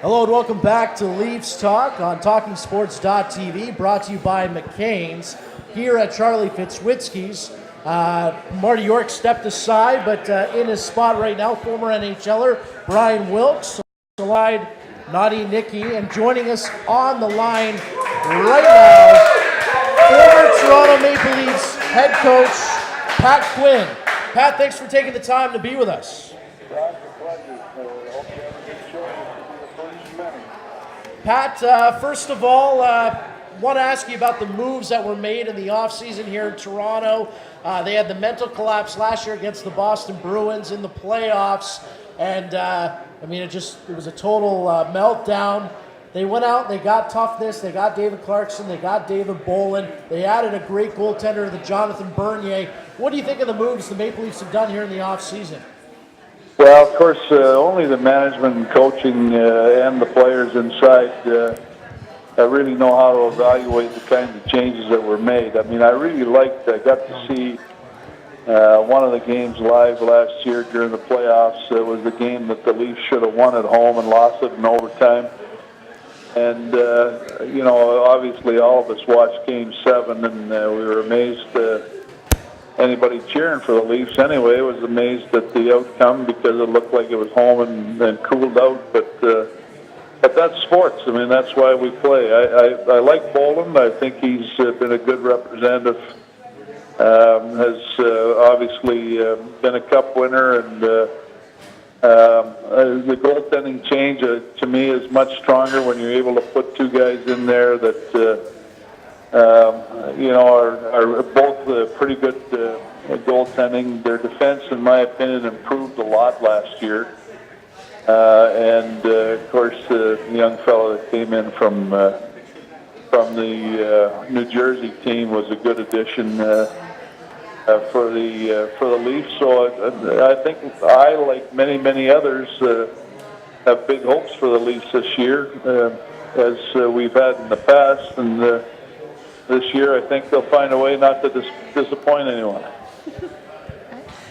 Hello and welcome back to Leafs Talk on TalkingSports.tv, brought to you by McCain's here at Charleys Fitzwhiskeys. Marty York stepped aside, but in his spot right now, former NHLer Brian Wilks, alongside naughty Nikki, and joining us on the line right now, former Toronto Maple Leafs head coach Patt Quinn. Pat, thanks for taking the time to be with us. Pat, first of all, want to ask you about the moves that were made in the offseason here in Toronto. They had the mental collapse last year against the Boston Bruins in the playoffs, and it was a total meltdown. They went out, they got toughness, they got David Clarkson, they got David Bolin, they added a great goaltender to the Jonathan Bernier. What do you think of the moves the Maple Leafs have done here in the offseason? Well, of course, only the management and coaching and the players inside really know how to evaluate the kinds of changes that were made. I mean, I got to see one of the games live last year during the playoffs. It was the game that the Leafs should have won at home and lost it in overtime. And, obviously all of us watched Game 7, and we were amazed. Anybody cheering for the Leafs anyway was amazed at the outcome because it looked like it was home and cooled out. But that's sports. I mean, that's why we play. I like Bolin. I think he's been a good representative. Has obviously been a cup winner, and the goaltending change to me is much stronger when you're able to put two guys in there that are both pretty good goaltending. Their defense, in my opinion, improved a lot last year. Of course, the young fellow that came in from the New Jersey team was a good addition for the Leafs. So I think I, like many others, have big hopes for the Leafs this year, as we've had in the past. And this year, I think they'll find a way not to disappoint anyone.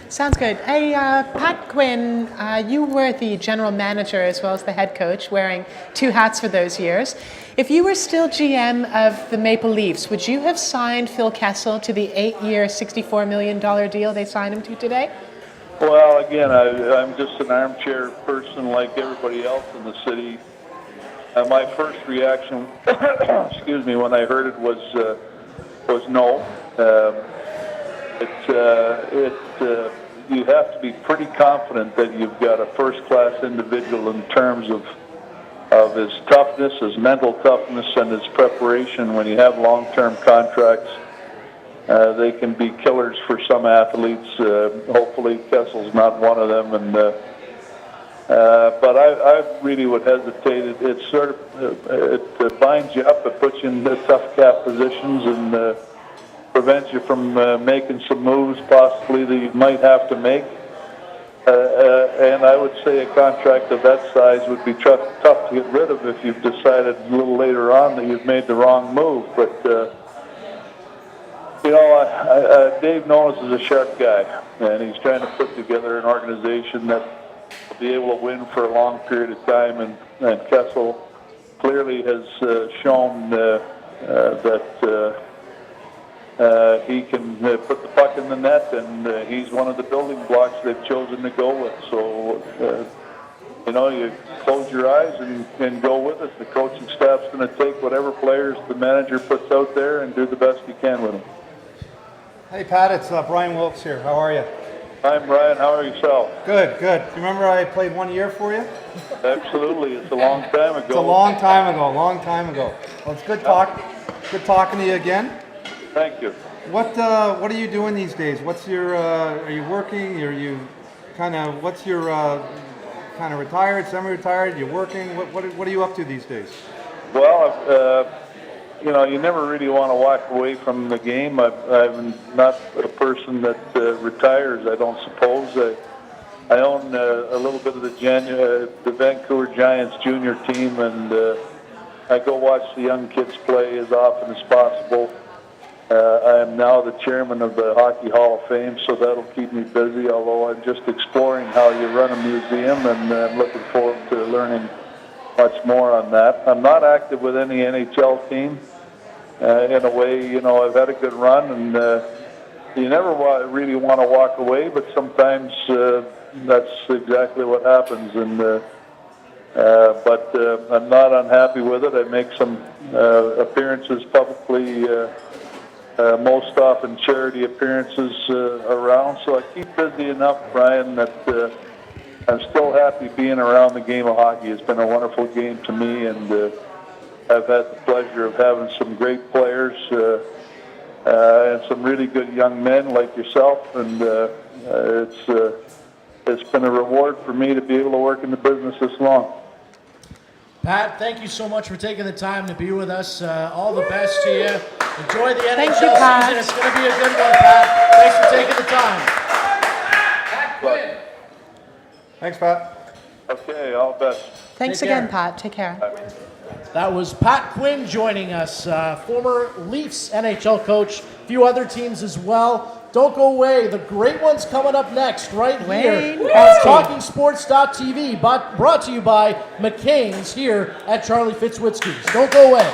Sounds good. Hey, Patt Quinn, you were the general manager as well as the head coach, wearing two hats for those years. If you were still GM of the Maple Leafs, would you have signed Phil Kessel to the 8-year, $64 million deal they signed him to today? Well, again, I'm just an armchair person like everybody else in the city. My first reaction, excuse me, when I heard it was no. You have to be pretty confident that you've got a first-class individual in terms of his toughness, his mental toughness, and his preparation. When you have long-term contracts, they can be killers for some athletes. Hopefully, Kessel's not one of them. But I really would hesitate. It sort of it binds you up. It puts you in the tough cap positions and prevents you from making some moves possibly that you might have to make. And I would say a contract of that size would be tough to get rid of if you've decided a little later on that you've made the wrong move. But Dave Nolan is a sharp guy, and he's trying to put together an organization that will be able to win for a long period of time. And Kessel clearly has shown that he can put the puck in the net, and he's one of the building blocks they've chosen to go with. So, you close your eyes and go with it. The coaching staff's going to take whatever players the manager puts out there and do the best you can with them. Hey, Pat, it's Brian Wilks here. How are you? I'm Brian. How are yourself? Good, good. Do you remember I played 1 year for you? Absolutely. It's a long time ago. It's a long time ago. Well, it's good talking to you again. Thank you. What are you doing these days? What's your are you working? Are you what's your kind of retired, semi-retired? You working? What are you up to these days? Well, you never really want to walk away from the game. I'm not a person that retires, I don't suppose. I own a little bit of the Vancouver Giants junior team, and I go watch the young kids play as often as possible. I am now the chairman of the Hockey Hall of Fame, so that'll keep me busy, although I'm just exploring how you run a museum, and I'm looking forward to learning much more on that. I'm not active with any NHL team. In a way, you know, I've had a good run, and you never really want to walk away, but sometimes that's exactly what happens. And but I'm not unhappy with it. I make some appearances publicly, most often charity appearances around. So I keep busy enough, Brian, that I'm still happy being around the game of hockey. It's been a wonderful game to me, and I've had the pleasure of having some great players and some really good young men like yourself, and it's been a reward for me to be able to work in the business this long. Pat, thank you so much for taking the time to be with us. All the best to you. Enjoy the Thank NHL you, Pat. season. It's going to be a good one, Pat. Thanks for taking the time. Patt Quinn. Thanks, Pat. Okay, all the best. Thanks Take again, care. Pat. Take care. That was Patt Quinn joining us, former Leafs NHL coach, a few other teams as well. Don't go away. The great one's coming up next, right Wayne here Gretzky. on TalkingSports.tv, brought to you by McCain's here at Charleys Fitzwhiskeys. Don't go away.